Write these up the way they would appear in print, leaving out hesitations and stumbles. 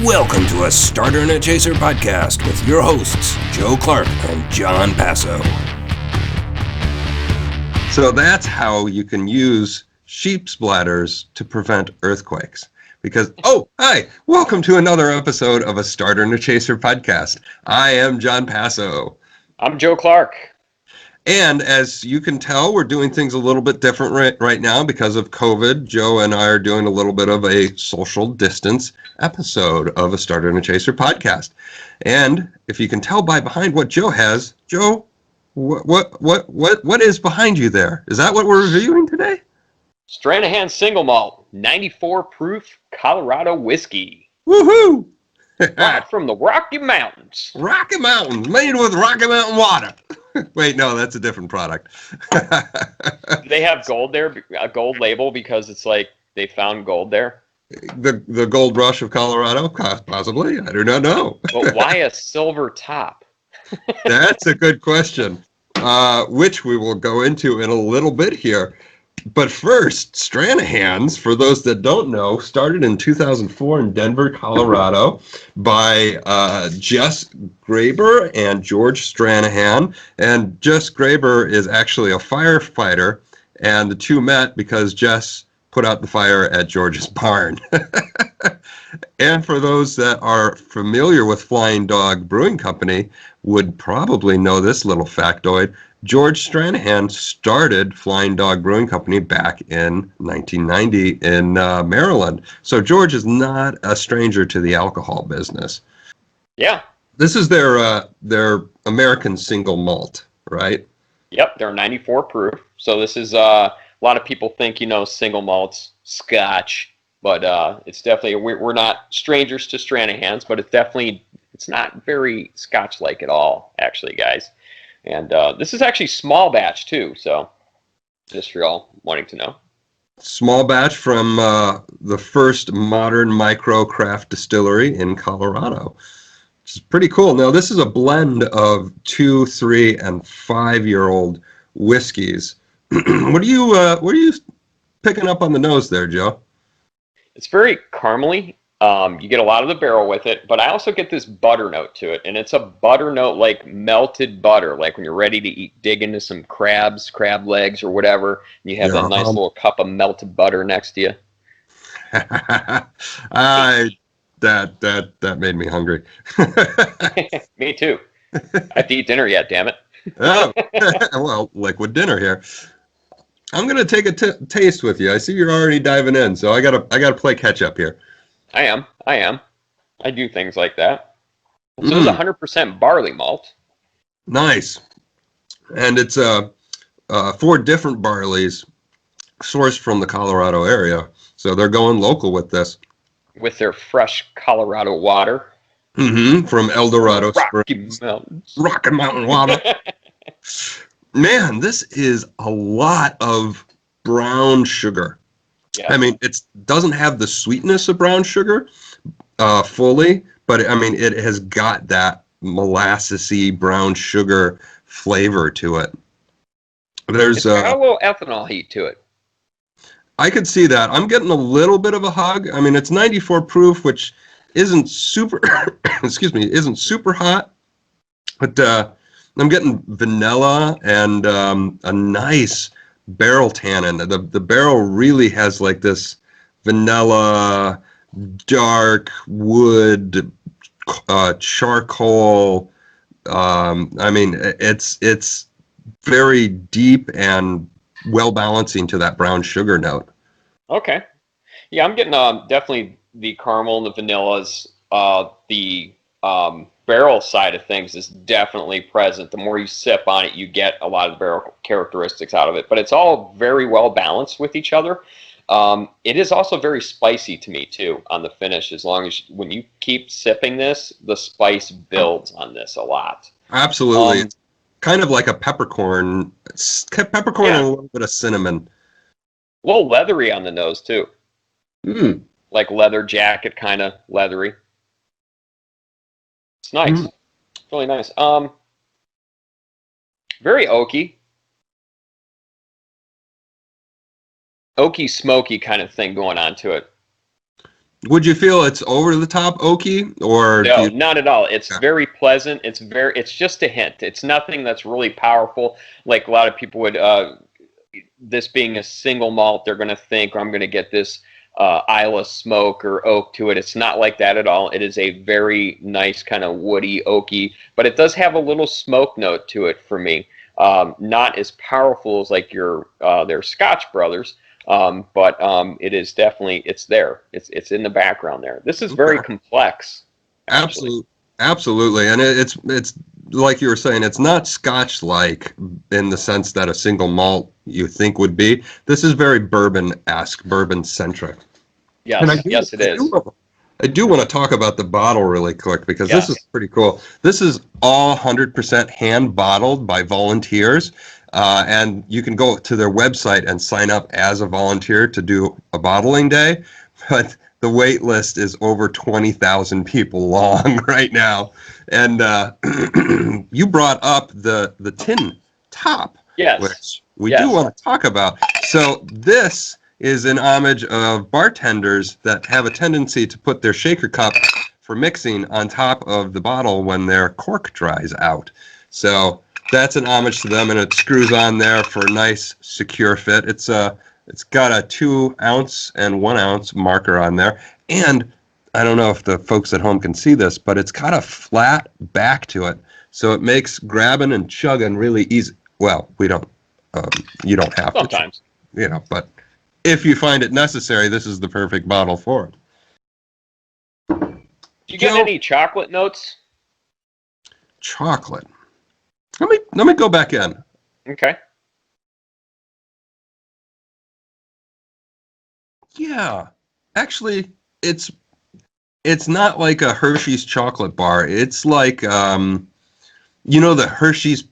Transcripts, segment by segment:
Welcome to a Starter and a Chaser podcast with your hosts, Joe Clarke and Jon Passow. So that's how you can use sheep's bladders to prevent earthquakes. Because, hi, welcome to another episode of a Starter and a Chaser podcast. I am Jon Passow. I'm Joe Clarke. And as you can tell, we're doing things a little bit different right now because of COVID. Joe and I are doing a little bit of a social distance episode of a Starter and a Chaser podcast. And if you can tell by behind what Joe has, Joe, what is behind you there? Is that what we're reviewing today? Stranahan single malt, 94 proof Colorado whiskey. Woohoo! Live from the Rocky Mountains. Rocky Mountains, made with Rocky Mountain water. Wait, no, that's a different product. They have gold there, a gold label, because it's like they found gold there. The gold rush of Colorado? Possibly. I do not know. But why a silver top? That's a good question, which we will go into in a little bit here. But first, Stranahan's, for those that don't know, started in 2004 in Denver, Colorado by Jess Graber and George Stranahan. And Jess Graber is actually a firefighter, and the two met because Jess put out the fire at George's barn. And for those that are familiar with Flying Dog Brewing Company, would probably know this little factoid. George Stranahan started Flying Dog Brewing Company back in 1990 in Maryland. So George is not a stranger to the alcohol business. Yeah. This is their American single malt, right? Yep, they're 94 proof. So this is, a lot of people think, single malts, Scotch, but it's definitely, we're not strangers to Stranahan's, but it's not very Scotch-like at all, actually, guys. And this is actually small batch too, so just for y'all wanting to know. Small batch from the first modern micro craft distillery in Colorado, which is pretty cool. Now this is a blend of 2, 3, and 5-year-old whiskeys. What are you picking up on the nose there, Joe? It's very caramely. You get a lot of the barrel with it, but I also get this butter note to it, and it's a butter note like melted butter, like when you're ready to dig into some crab legs or whatever, and you have that nice little cup of melted butter next to you. That made me hungry. Me too. I have to eat dinner yet, damn it. Oh, well, liquid dinner here. I'm gonna take a taste with you. I see you're already diving in, so I gotta play catch up here. I am. I do things like that. So this is 100% barley malt. Nice. And it's 4 different barleys sourced from the Colorado area. So they're going local with this. With their fresh Colorado water. From El Dorado Springs. Rocky Mountain water. Man, this is a lot of brown sugar. Yeah. I mean, it doesn't have the sweetness of brown sugar fully, but I mean, it has got that molassesy brown sugar flavor to it. It's got a little ethanol heat to it. I could see that. I'm getting a little bit of a hug. I mean, it's 94 proof, which isn't super, isn't super hot, but I'm getting vanilla and a nice barrel tannin. The barrel really has like this vanilla, dark wood, charcoal. I mean, it's very deep and well balancing to that brown sugar note. Okay, yeah, I'm getting definitely the caramel and the vanillas. The barrel side of things is definitely present. The more you sip on it, you get a lot of the barrel characteristics out of it, but it's all very well balanced with each other. It is also very spicy to me too on the finish. When you keep sipping this, the spice builds on this a lot. Absolutely. It's kind of like a peppercorn and a little bit of cinnamon. A little leathery on the nose too. Like leather jacket, kind of leathery. It's nice. It's really nice. Very oaky. Oaky, smoky kind of thing going on to it. Would you feel it's over the top oaky, or do No, you? not at all. It's Yeah. very pleasant. It's just a hint. It's nothing that's really powerful. Like a lot of people would, this being a single malt, they're going to think I'm going to get this Isla smoke or oak to it. It's not like that at all. It is a very nice kind of woody, oaky, but it does have a little smoke note to it for me. Not as powerful as like their Scotch brothers, but it is definitely, it's there. It's in the background there. This is very Okay. complex, actually. Absolutely, and it's like you were saying, it's not Scotch-like in the sense that a single malt you think would be. This is very bourbon-esque, bourbon-centric. And Yes, yes, it is. I do want to talk about the bottle really quick because this is Yes. pretty cool. This is all 100% hand bottled by volunteers, and you can go to their website and sign up as a volunteer to do a bottling day. But the wait list is over 20,000 people long right now. And you brought up the tin top, Yes, which we do yes. want to talk about. So this is in homage of bartenders that have a tendency to put their shaker cup for mixing on top of the bottle when their cork dries out. So that's an homage to them, and it screws on there for a nice, secure fit. It's got a 2 ounce and 1 ounce marker on there, and I don't know if the folks at home can see this, but it's got a flat back to it, so it makes grabbing and chugging really easy. Well, we don't. You don't have to. Sometimes. But if you find it necessary, this is the perfect bottle for it. Do you get Joe, any chocolate notes? chocolate. Let me go back in. Okay. Yeah, actually, it's not like a Hershey's chocolate bar. It's like the Hershey's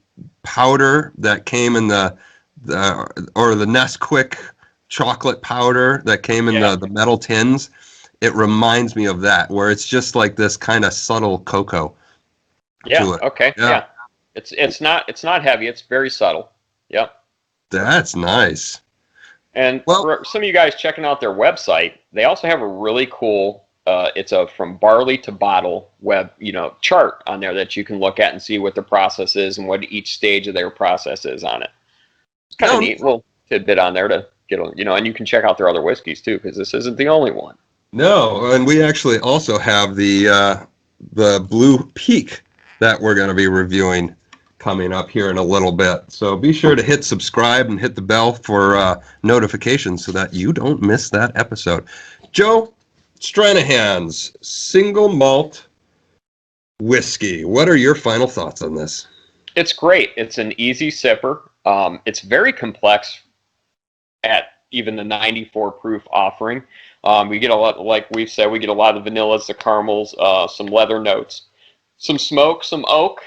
powder that came in the Nesquik chocolate powder that came in Yeah. the metal tins. It reminds me of that, where it's just like this kind of subtle cocoa Yeah. to it. Okay. Yeah. Yeah. It's not heavy. It's very subtle. Yep. That's nice. And Well, for some of you guys checking out their website, they also have a really cool. It's a from barley to bottle web chart on there that you can look at and see what the process is and what each stage of their process is on it. It's kind of neat little tidbit on there to get and you can check out their other whiskeys too, because this isn't the only one. no, and we actually also have the Blue Peak that we're going to be reviewing coming up here in a little bit. So be sure to hit subscribe and hit the bell for notifications so that you don't miss that episode. Joe, Stranahan's single malt whiskey. What are your final thoughts on this? It's great. It's an easy sipper. It's very complex at even the 94 proof offering. We get a lot, like we've said, we get a lot of the vanillas, the caramels, some leather notes, some smoke, some oak.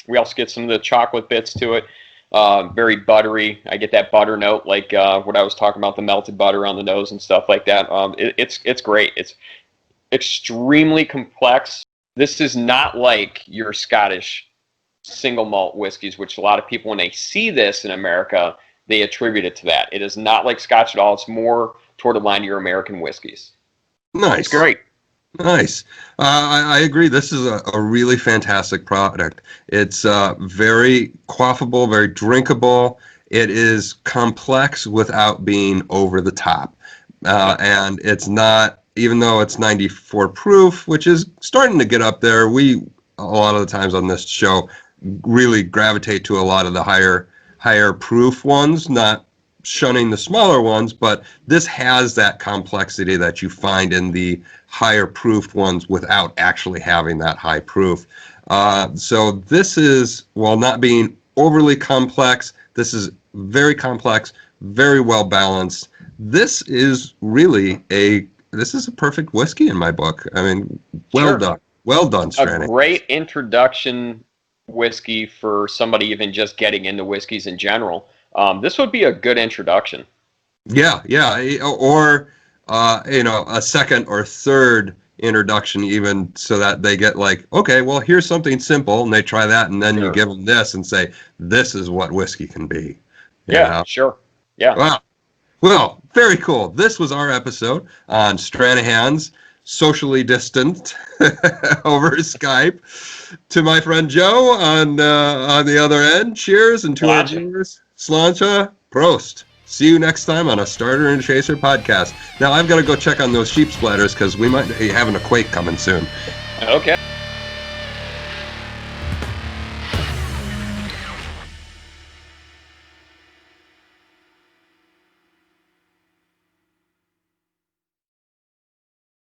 We also get some of the chocolate bits to it. Very buttery. I get that butter note, like what I was talking about, the melted butter on the nose and stuff like that. It's great. It's extremely complex. This is not like your Scottish single malt whiskeys, which a lot of people, when they see this in America, they attribute it to that. It is not like Scotch at all. It's more toward the line of your American whiskeys. Nice. It's great. Nice. I agree. This is a really fantastic product. It's very quaffable, very drinkable. It is complex without being over the top. And it's not, even though it's 94 proof, which is starting to get up there, we, a lot of the times on this show, really gravitate to a lot of the higher proof ones, not shunning the smaller ones, but this has that complexity that you find in the higher proof ones without actually having that high proof. So this is, while not being overly complex, this is very complex, very well balanced. This is really this is a perfect whiskey in my book. I mean, well done. Well done, Stranahan. A great introduction whiskey for somebody even just getting into whiskeys in general. This would be a good introduction. Yeah, or a second or third introduction, even, so that they get like, okay, well, here's something simple, and they try that, and then you give them this and say, this is what whiskey can be. Yeah, sure. Yeah. Wow. Well, very cool. This was our episode on Stranahan's socially distant over Skype. To my friend Joe on the other end, cheers, and to our viewers, Sláinte, Prost. See you next time on a Starter and Chaser podcast. Now I've got to go check on those sheep splatters because we might be having a quake coming soon. Okay.